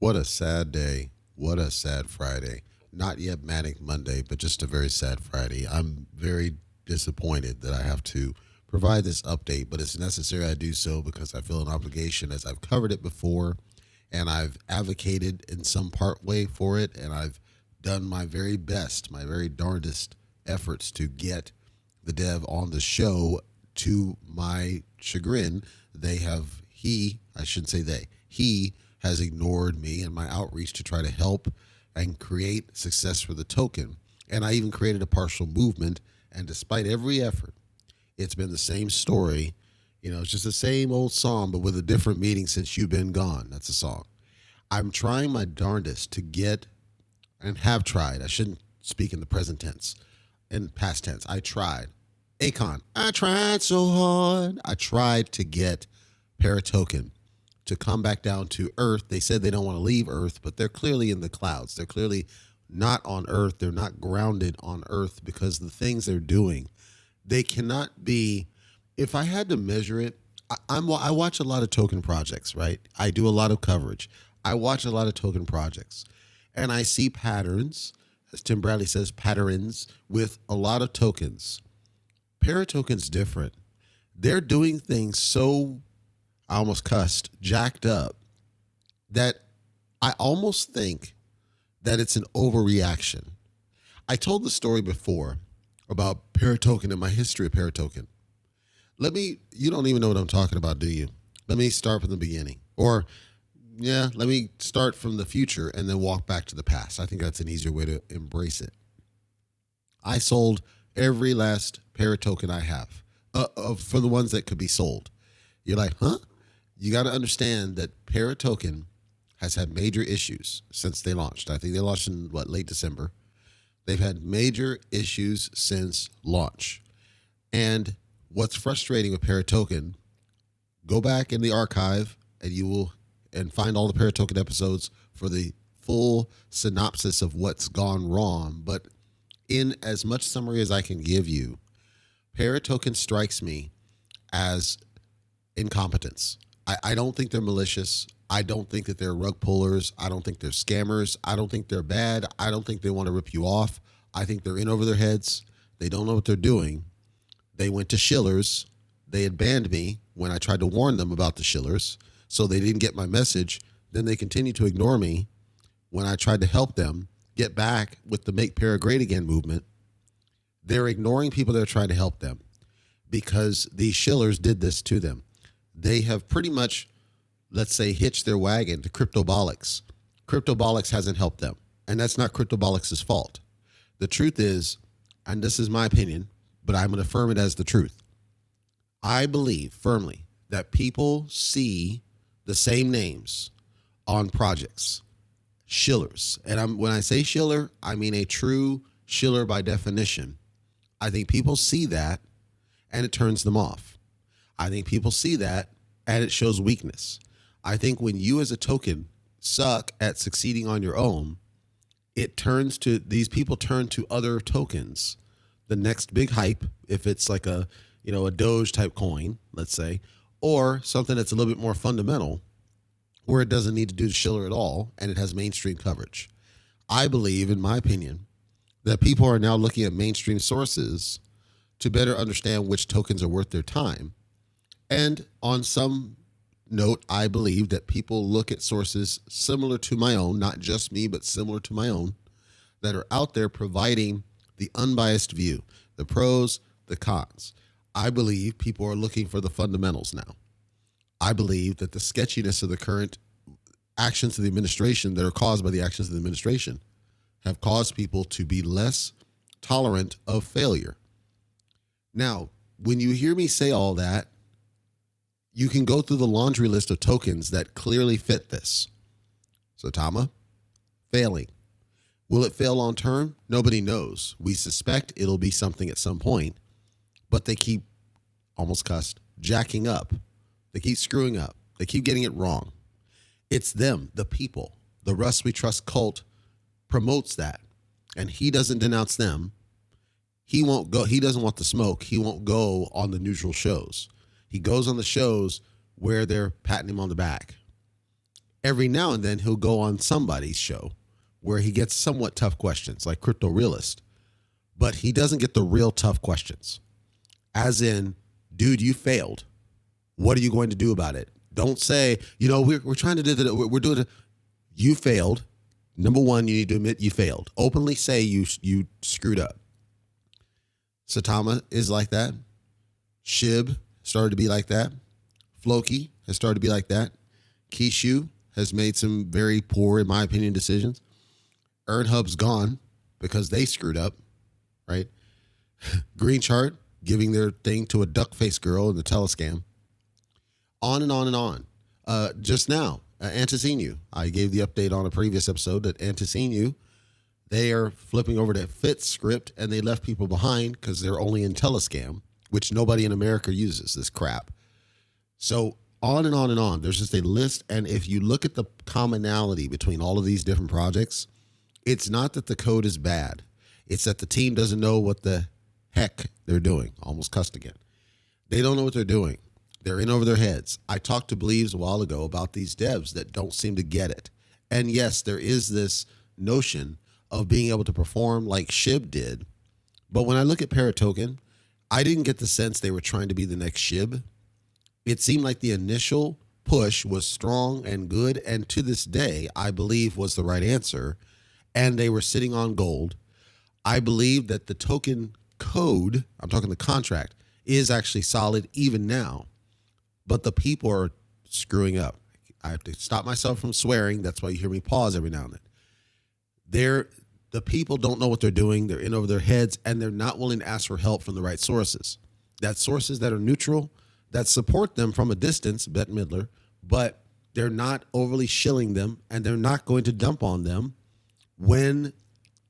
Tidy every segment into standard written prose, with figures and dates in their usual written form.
What a sad day. What a sad Friday. Not yet Manic Monday, but just a very sad Friday. I'm very disappointed that I have to provide this update, but it's necessary I do so because I feel an obligation as I've covered it before and I've advocated in some part way for it and I've done my very best, my very darndest efforts to get the dev on the show. To my chagrin, I shouldn't say he has ignored me and my outreach to try to help and create success for the token. And I even created a partial movement. And despite every effort, it's been the same story. It's just the same old song, but with a different meaning since you've been gone. That's a song. I'm trying my darndest to get and have tried. I shouldn't speak in the present tense. In past tense, I tried. Akon, I tried so hard. I tried to get ParaToken to come back down to Earth. They said they don't want to leave Earth, but they're clearly in the clouds. They're clearly not on Earth. They're not grounded on Earth because the things they're doing, they cannot be. If I had to measure it, I watch a lot of token projects, right? I do a lot of coverage. I watch a lot of token projects, and I see patterns, as Tim Bradley says, patterns with a lot of tokens. ParaToken's different. They're doing things so, I almost cussed, jacked up, that I almost think that it's an overreaction. I told the story before about ParaToken and my history of ParaToken. You don't even know what I'm talking about, do you? Let me start from the beginning. Let me start from the future and then walk back to the past. I think that's an easier way to embrace it. I sold every last ParaToken I have for the ones that could be sold. You're like, huh? You got to understand that ParaToken has had major issues since they launched. I think they launched in late December. They've had major issues since launch. And what's frustrating with ParaToken, go back in the archive and you will find all the ParaToken episodes for the full synopsis of what's gone wrong. But in as much summary as I can give you, ParaToken strikes me as incompetence. I don't think they're malicious. I don't think that they're rug pullers. I don't think they're scammers. I don't think they're bad. I don't think they want to rip you off. I think they're in over their heads. They don't know what they're doing. They went to Shillers. They had banned me when I tried to warn them about the Shillers, so they didn't get my message. Then they continued to ignore me when I tried to help them get back with the Make Para Great Again movement. They're ignoring people that are trying to help them because these Shillers did this to them. They have pretty much, let's say, hitched their wagon to Cryptobolics. Cryptobolics hasn't helped them, and that's not Cryptobolics' fault. The truth is, and this is my opinion, but I'm going to affirm it as the truth. I believe firmly that people see the same names on projects. Shillers. And when I say Shiller, I mean a true Shiller by definition. I think people see that and it turns them off. I think people see that and it shows weakness. I think when you as a token suck at succeeding on your own, these people turn to other tokens. The next big hype, if it's like a Doge type coin, let's say, or something that's a little bit more fundamental, where it doesn't need to do the Shiller at all, and it has mainstream coverage. I believe, in my opinion, that people are now looking at mainstream sources to better understand which tokens are worth their time. And on some note, I believe that people look at sources similar to my own, not just me, but similar to my own, that are out there providing the unbiased view, the pros, the cons. I believe people are looking for the fundamentals now. I believe that the sketchiness of the current actions of the administration that are caused by the actions of the administration have caused people to be less tolerant of failure. Now, when you hear me say all that, you can go through the laundry list of tokens that clearly fit this. So, Tama, failing. Will it fail long term? Nobody knows. We suspect it'll be something at some point, but they keep, almost cussed, jacking up. They keep screwing up. They keep getting it wrong. It's them, the people. The Russ We Trust cult promotes that, and he doesn't denounce them. He won't go. He doesn't want the smoke. He won't go on the neutral shows. He goes on the shows where they're patting him on the back. Every now and then he'll go on somebody's show where he gets somewhat tough questions, like Crypto Realist, but he doesn't get the real tough questions. As in, dude, you failed. What are you going to do about it? Don't say, we're trying to do that. We're doing it. You failed. Number one, you need to admit you failed. Openly say you screwed up. Satama is like that. Shib started to be like that. Floki has started to be like that. Kishu has made some very poor, in my opinion, decisions. EarnHub's gone because they screwed up, right? Green Chart giving their thing to a duck-faced girl in the telescam. On and on and on. Just now, Antecinu. I gave the update on a previous episode that Antecinu, they are flipping over to Fit script and they left people behind because they're only in telescam, which nobody in America uses, this crap. So on and on and on. There's just a list. And if you look at the commonality between all of these different projects, it's not that the code is bad. It's that the team doesn't know what the heck they're doing. Almost cussed again. They don't know what they're doing. They're in over their heads. I talked to Believes a while ago about these devs that don't seem to get it. And yes, there is this notion of being able to perform like Shib did. But when I look at ParaToken, I didn't get the sense they were trying to be the next Shib. It seemed like the initial push was strong and good, and to this day, I believe was the right answer. And they were sitting on gold. I believe that the token code, I'm talking the contract, is actually solid even now. But the people are screwing up. I have to stop myself from swearing. That's why you hear me pause every now and then. The people don't know what they're doing. They're in over their heads, and they're not willing to ask for help from the right sources. That's sources that are neutral, that support them from a distance, Bette Midler, but they're not overly shilling them, and they're not going to dump on them. When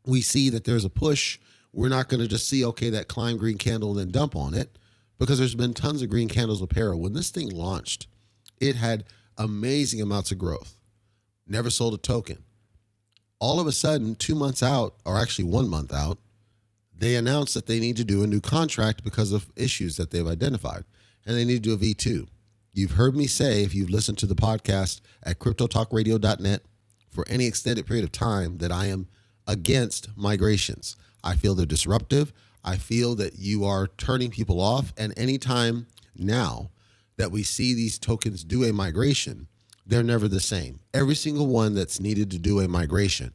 we see that there's a push, we're not going to just see, okay, that climb green candle and then dump on it, because there's been tons of green candles with Para. When this thing launched, it had amazing amounts of growth. Never sold a token. All of a sudden, 2 months out, or actually 1 month out, they announced that they need to do a new contract because of issues that they've identified, and they need to do a V2. You've heard me say, if you've listened to the podcast at cryptotalkradio.net for any extended period of time, that I am against migrations. I feel they're disruptive. I feel that you are turning people off, and anytime now that we see these tokens do a migration, they're never the same. Every single one that's needed to do a migration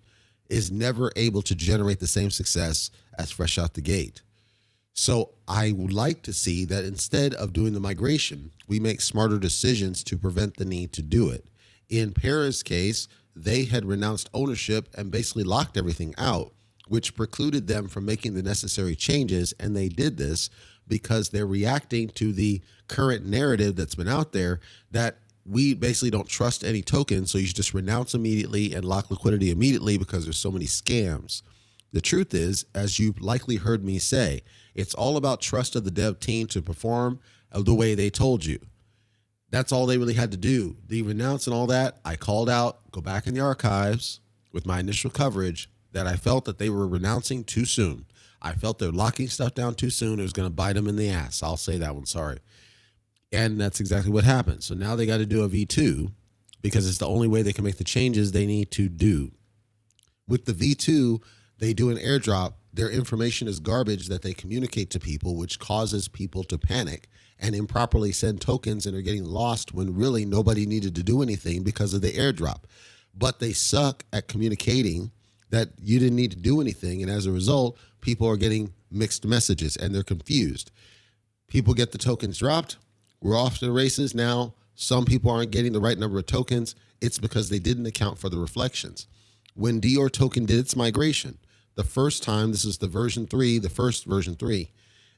is never able to generate the same success as fresh out the gate. So I would like to see that instead of doing the migration, we make smarter decisions to prevent the need to do it. In Para's case, they had renounced ownership and basically locked everything out, which precluded them from making the necessary changes. And they did this because they're reacting to the current narrative that's been out there that we basically don't trust any token, so you should just renounce immediately and lock liquidity immediately because there's so many scams. The truth is, as you've likely heard me say, it's all about trust of the dev team to perform the way they told you. That's all they really had to do. The renounce and all that, I called out, go back in the archives with my initial coverage, that I felt that they were renouncing too soon. I felt they're locking stuff down too soon. It was going to bite them in the ass. I'll say that one, sorry. And that's exactly what happened. So now they got to do a V2 because it's the only way they can make the changes they need to do. With the V2, they do an airdrop. Their information is garbage that they communicate to people, which causes people to panic and improperly send tokens and are getting lost when really nobody needed to do anything because of the airdrop. But they suck at communicating that you didn't need to do anything. And as a result, people are getting mixed messages and they're confused. People get the tokens dropped. We're off to the races now. Some people aren't getting the right number of tokens. It's because they didn't account for the reflections. When Dior token did its migration, the first time, this is the version 3, the first version 3,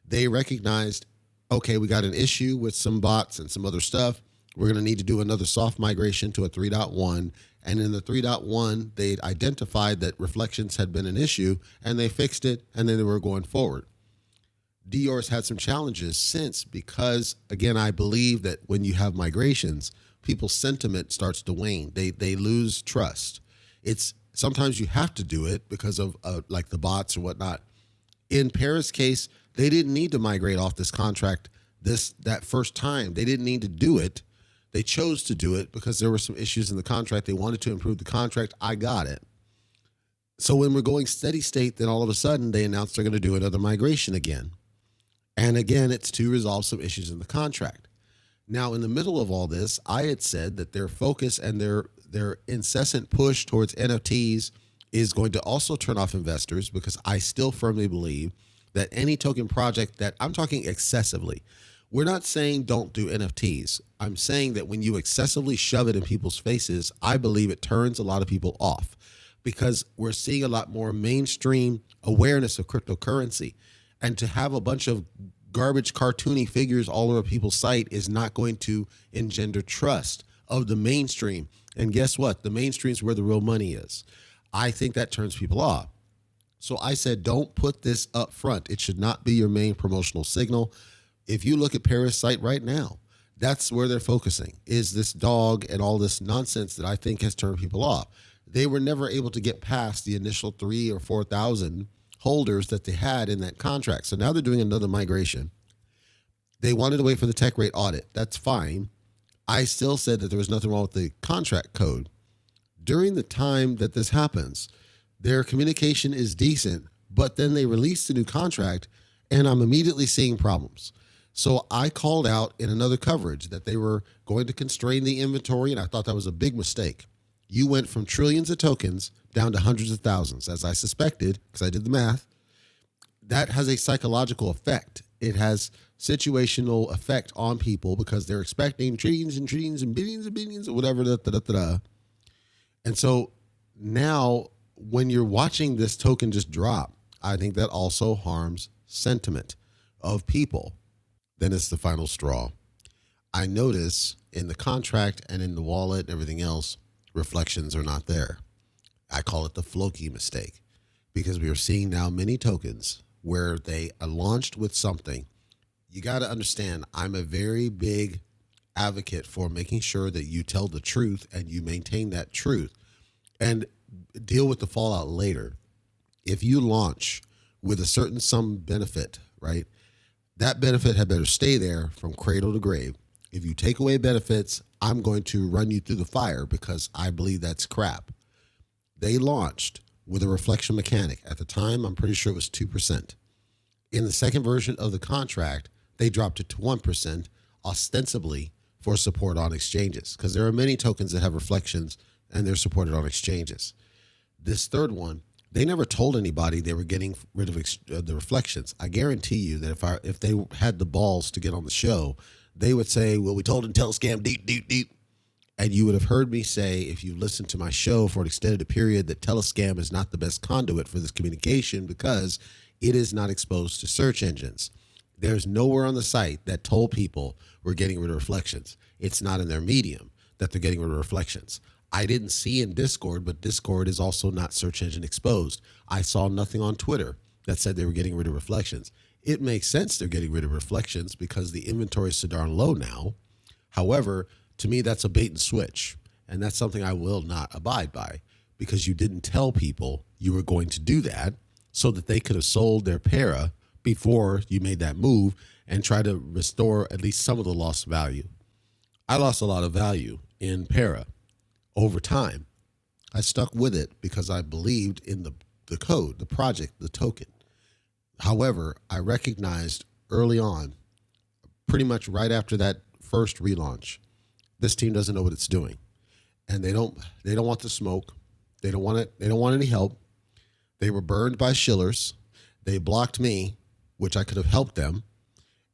they recognized, okay, we got an issue with some bots and some other stuff. We're going to need to do another soft migration to a 3.1. And in the 3.1, they identified that reflections had been an issue and they fixed it, and then they were going forward. Dior's had some challenges since because, again, I believe that when you have migrations, people's sentiment starts to wane. They lose trust. It's sometimes you have to do it because of like the bots or whatnot. In Para's case, they didn't need to migrate off this contract that first time. They didn't need to do it. They chose to do it because there were some issues in the contract. They wanted to improve the contract. I got it. So when we're going steady state, then all of a sudden they announced they're going to do another migration again. And again, it's to resolve some issues in the contract. Now, in the middle of all this, I had said that their focus and their incessant push towards NFTs is going to also turn off investors, because I still firmly believe that any token project that I'm talking excessively, we're not saying don't do NFTs. I'm saying that when you excessively shove it in people's faces, I believe it turns a lot of people off, because we're seeing a lot more mainstream awareness of cryptocurrency. And to have a bunch of garbage cartoony figures all over people's site is not going to engender trust of the mainstream. And guess what? The mainstream is where the real money is. I think that turns people off. So I said, don't put this up front. It should not be your main promotional signal. If you look at Paris' site right now, that's where they're focusing, is this dog and all this nonsense that I think has turned people off. They were never able to get past the initial 3,000 or 4,000 holders that they had in that contract. So now they're doing another migration. They wanted to wait for the tech rate audit. That's fine. I still said that there was nothing wrong with the contract code. During the time that this happens, their communication is decent, but then they release the new contract and I'm immediately seeing problems. So I called out in another coverage that they were going to constrain the inventory, and I thought that was a big mistake. You went from trillions of tokens down to hundreds of thousands, as I suspected, because I did the math. That has a psychological effect. It has situational effect on people because they're expecting trillions and trillions and billions or whatever. And so now when you're watching this token just drop, I think that also harms sentiment of people. Then it's the final straw. I notice in the contract and in the wallet and everything else, reflections are not there. I call it the Floki mistake, because we are seeing now many tokens where they are launched with something. You got to understand, I'm a very big advocate for making sure that you tell the truth and you maintain that truth and deal with the fallout later. If you launch with a certain sum benefit, right, that benefit had better stay there from cradle to grave. If you take away benefits, I'm going to run you through the fire because I believe that's crap. They launched with a reflection mechanic. At the time, I'm pretty sure it was 2%. In the second version of the contract, they dropped it to 1%, ostensibly for support on exchanges, because there are many tokens that have reflections and they're supported on exchanges. This third one, they never told anybody they were getting rid of the reflections. I guarantee you that if they had the balls to get on the show, they would say, well, we told them Telescam deep. And you would have heard me say, if you listened to my show for an extended period, that Telescam is not the best conduit for this communication because it is not exposed to search engines. There's nowhere on the site that told people we're getting rid of reflections. It's not in their medium that they're getting rid of reflections. I didn't see in Discord, but Discord is also not search engine exposed. I saw nothing on Twitter that said they were getting rid of reflections. It makes sense they're getting rid of reflections because the inventory is so darn low now. However, to me, that's a bait and switch. And that's something I will not abide by because you didn't tell people you were going to do that so that they could have sold their para before you made that move and try to restore at least some of the lost value. I lost a lot of value in para over time. I stuck with it because I believed in the code, the project, the token. However, I recognized early on, pretty much right after that first relaunch, this team doesn't know what it's doing, and they don't want the smoke. They don't want it. They don't want any help. They were burned by shillers. They blocked me, which I could have helped them,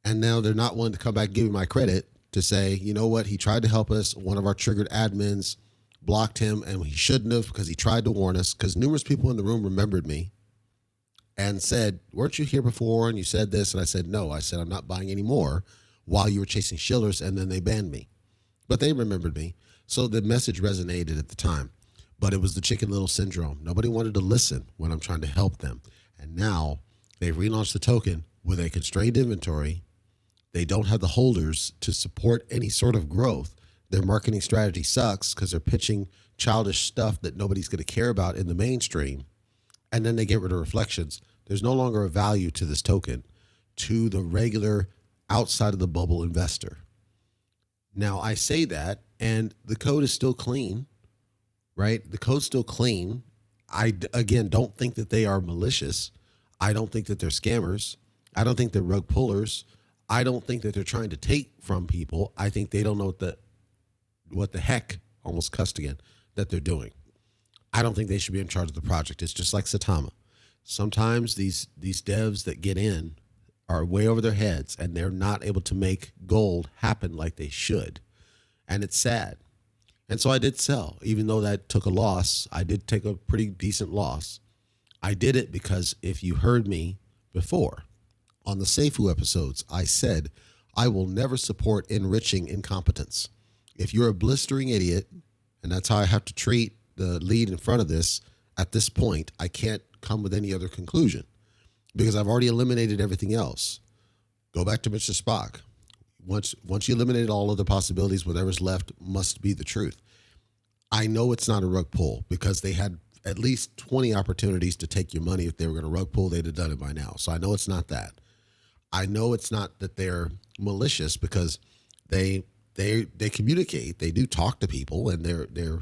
and now they're not willing to come back and give me my credit to say, you know what, he tried to help us. One of our triggered admins blocked him, and he shouldn't have because he tried to warn us. Because numerous people in the room remembered me and said, weren't you here before? And you said this, and I said no. I said I'm not buying any more while you were chasing shillers, and then they banned me. But they remembered me. So the message resonated at the time. But it was the Chicken Little syndrome. Nobody wanted to listen when I'm trying to help them. And now they've relaunched the token with a constrained inventory. They don't have the holders to support any sort of growth. Their marketing strategy sucks because they're pitching childish stuff that nobody's going to care about in the mainstream. And then they get rid of reflections. There's no longer a value to this token to the regular outside of the bubble investor. Now, I say that, and the code is still clean, right? The code's still clean. Again, don't think that they are malicious. I don't think that they're scammers. I don't think they're rug pullers. I don't think that they're trying to take from people. I think they don't know what the heck, almost cussed again, that they're doing. I don't think they should be in charge of the project. It's just like Satama. Sometimes these devs that get in are way over their heads and they're not able to make gold happen like they should. And it's sad. And so I did sell, even though that took a loss. I did take a pretty decent loss. I did it because if you heard me before on the Seifu episodes, I said, I will never support enriching incompetence. If you're a blistering idiot, and that's how I have to treat the lead in front of this, at this point, I can't come with any other conclusion because I've already eliminated everything else. Go back to Mr. Spock. Once you eliminated all of the possibilities, whatever's left must be the truth. I know it's not a rug pull because they had at least 20 opportunities to take your money. If they were going to rug pull, they'd have done it by now. So I know it's not that. I know it's not that they're malicious because they communicate. They do talk to people, and they're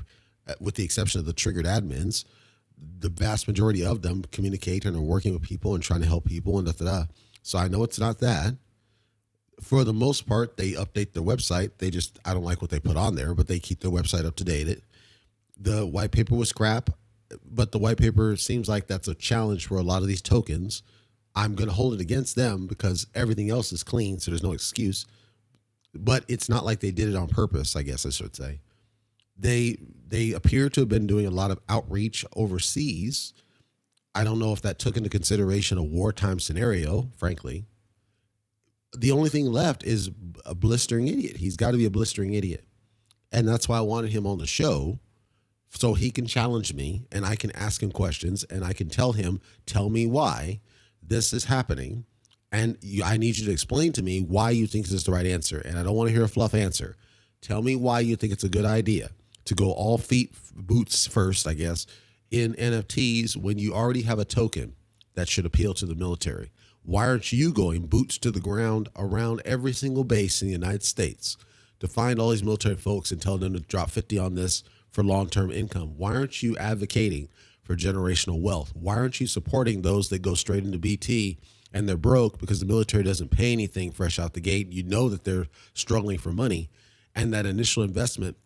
with the exception of the triggered admins, the vast majority of them communicate and are working with people and trying to help people and da-da-da. So I know it's not that. For the most part, they update their website. I don't like what they put on there, but they keep their website up to date. The white paper was crap, but the white paper seems like that's a challenge for a lot of these tokens. I'm going to hold it against them because everything else is clean, so there's no excuse. But it's not like they did it on purpose, I guess I should say. They appear to have been doing a lot of outreach overseas. I don't know if that took into consideration a wartime scenario, frankly. The only thing left is a blistering idiot. He's got to be a blistering idiot. And that's why I wanted him on the show, so he can challenge me and I can ask him questions and I can tell him, tell me why this is happening. And I need you to explain to me why you think this is the right answer. And I don't want to hear a fluff answer. Tell me why you think it's a good idea to go all boots first, I guess, in NFTs when you already have a token that should appeal to the military. Why aren't you going boots to the ground around every single base in the United States to find all these military folks and tell them to drop 50 on this for long-term income? Why aren't you advocating for generational wealth? Why aren't you supporting those that go straight into BT and they're broke because the military doesn't pay anything fresh out the gate? You know that they're struggling for money, and that initial investment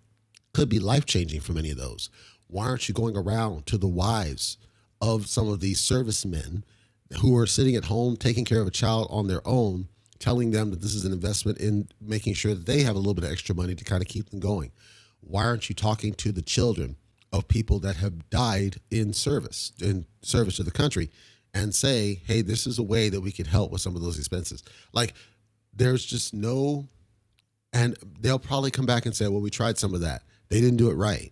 could be life-changing for many of those. Why aren't you going around to the wives of some of these servicemen who are sitting at home taking care of a child on their own, telling them that this is an investment in making sure that they have a little bit of extra money to kind of keep them going? Why aren't you talking to the children of people that have died in service to the country, and say, hey, this is a way that we can help with some of those expenses? Like, there's just no, and they'll probably come back and say, well, we tried some of that. They didn't do it right.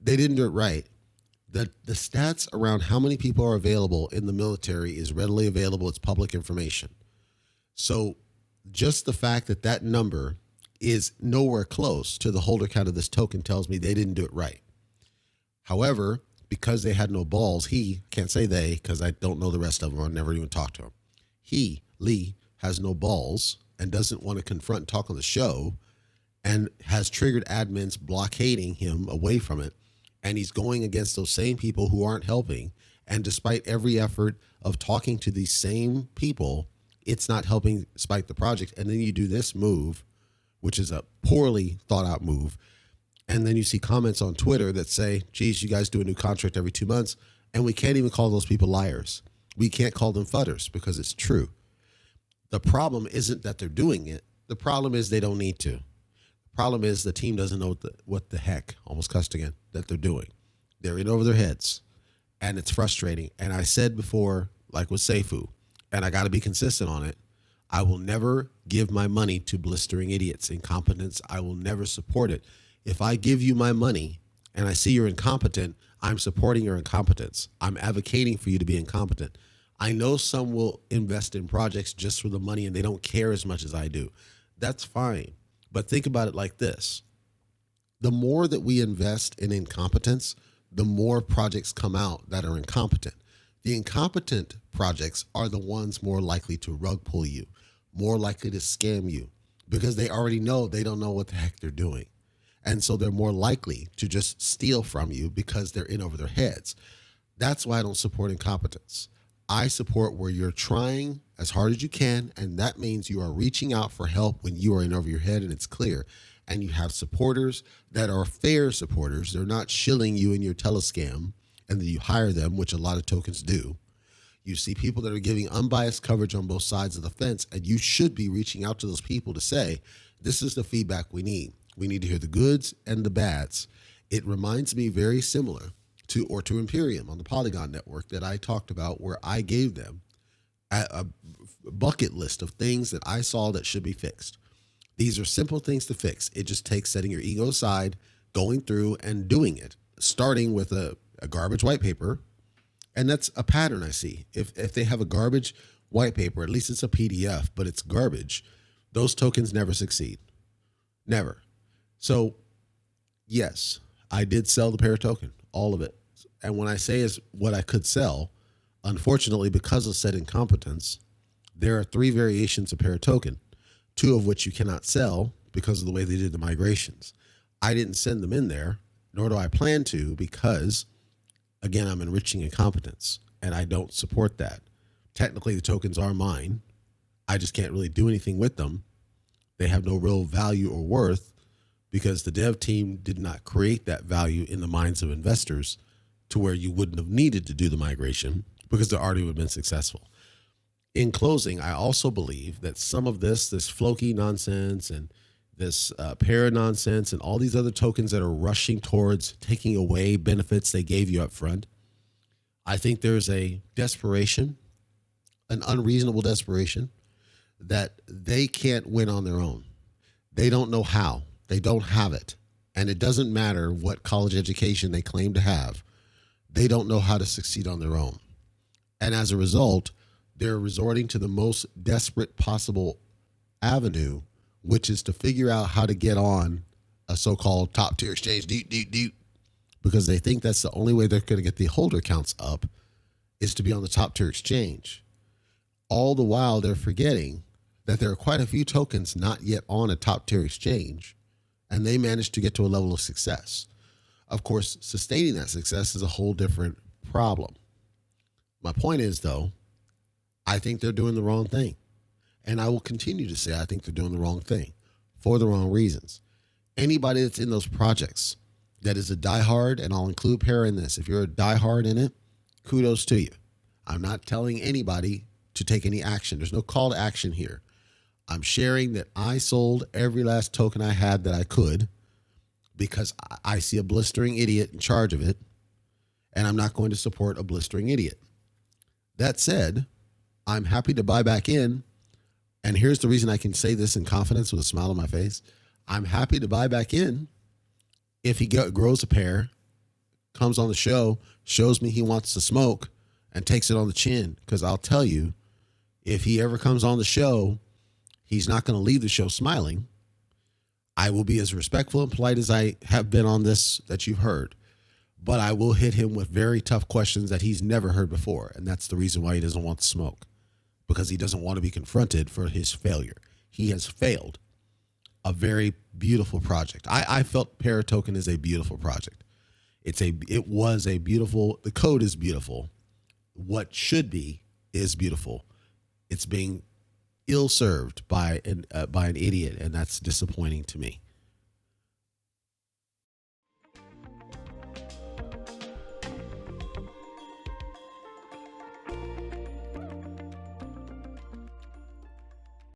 They didn't do it right. The stats around how many people are available in the military is readily available. It's public information. So just the fact that that number is nowhere close to the holder count of this token tells me they didn't do it right. However, because they had no balls, can't say they because I don't know the rest of them or never even talked to him. Lee, has no balls and doesn't want to confront and talk on the show and has triggered admins blockading him away from it. And he's going against those same people who aren't helping. And despite every effort of talking to these same people, it's not helping spike the project. And then you do this move, which is a poorly thought out move. And then you see comments on Twitter that say, geez, you guys do a new contract every 2 months. And we can't even call those people liars. We can't call them fudders because it's true. The problem isn't that they're doing it. The problem is they don't need to. The problem is the team doesn't know what the heck, almost cussed again, that they're doing. They're in over their heads. And it's frustrating. And I said before, like with Seifu, and I got to be consistent on it, I will never give my money to blistering idiots. Incompetence, I will never support it. If I give you my money and I see you're incompetent, I'm supporting your incompetence. I'm advocating for you to be incompetent. I know some will invest in projects just for the money and they don't care as much as I do. That's fine. But think about it like this. The more that we invest in incompetence, the more projects come out that are incompetent. The incompetent projects are the ones more likely to rug pull you, more likely to scam you, because they already know they don't know what the heck they're doing. And so they're more likely to just steal from you because they're in over their heads. That's why I don't support incompetence. I support where you're trying as hard as you can, and that means you are reaching out for help when you are in over your head and it's clear. And you have supporters that are fair supporters. They're not shilling you in your telescam, and then you hire them, which a lot of tokens do. You see people that are giving unbiased coverage on both sides of the fence, and you should be reaching out to those people to say, this is the feedback we need. We need to hear the goods and the bads. It reminds me very similar to Imperium on the Polygon network that I talked about, where I gave them a bucket list of things that I saw that should be fixed. These are simple things to fix. It just takes setting your ego aside, going through and doing it, starting with a garbage white paper. And that's a pattern I see. If they have a garbage white paper, at least it's a PDF, but it's garbage, those tokens never succeed. Never. So, yes, I did sell the ParaToken, all of it. And when I say is what I could sell, unfortunately, because of said incompetence, there are 3 variations of ParaToken, 2 of which you cannot sell because of the way they did the migrations. I didn't send them in there, nor do I plan to, because, again, I'm enriching incompetence, and I don't support that. Technically, the tokens are mine. I just can't really do anything with them. They have no real value or worth because the dev team did not create that value in the minds of investors to where you wouldn't have needed to do the migration because they already would have been successful. In closing, I also believe that some of this Floki nonsense and this para nonsense and all these other tokens that are rushing towards taking away benefits they gave you up front, I think there's a desperation, an unreasonable desperation, that they can't win on their own. They don't know how. They don't have it. And it doesn't matter what college education they claim to have. They don't know how to succeed on their own. And as a result, they're resorting to the most desperate possible avenue, which is to figure out how to get on a so-called top tier exchange, because they think that's the only way they're going to get the holder counts up is to be on the top tier exchange. All the while they're forgetting that there are quite a few tokens not yet on a top tier exchange, and they managed to get to a level of success. Of course, sustaining that success is a whole different problem. My point is, though, I think they're doing the wrong thing. And I will continue to say I think they're doing the wrong thing for the wrong reasons. Anybody that's in those projects that is a diehard, and I'll include Para in this, if you're a diehard in it, kudos to you. I'm not telling anybody to take any action. There's no call to action here. I'm sharing that I sold every last token I had that I could because I see a blistering idiot in charge of it, and I'm not going to support a blistering idiot. That said, I'm happy to buy back in, and here's the reason I can say this in confidence with a smile on my face. I'm happy to buy back in if he grows a pair, comes on the show, shows me he wants to smoke, and takes it on the chin. Because I'll tell you, if he ever comes on the show, he's not going to leave the show smiling. I will be as respectful and polite as I have been on this that you've heard. But I will hit him with very tough questions that he's never heard before. And that's the reason why he doesn't want to smoke. Because he doesn't want to be confronted for his failure. He has failed a very beautiful project. I felt ParaToken is a beautiful project. It was a beautiful, the code is beautiful. What should be is beautiful. It's being ill-served by an idiot, and that's disappointing to me.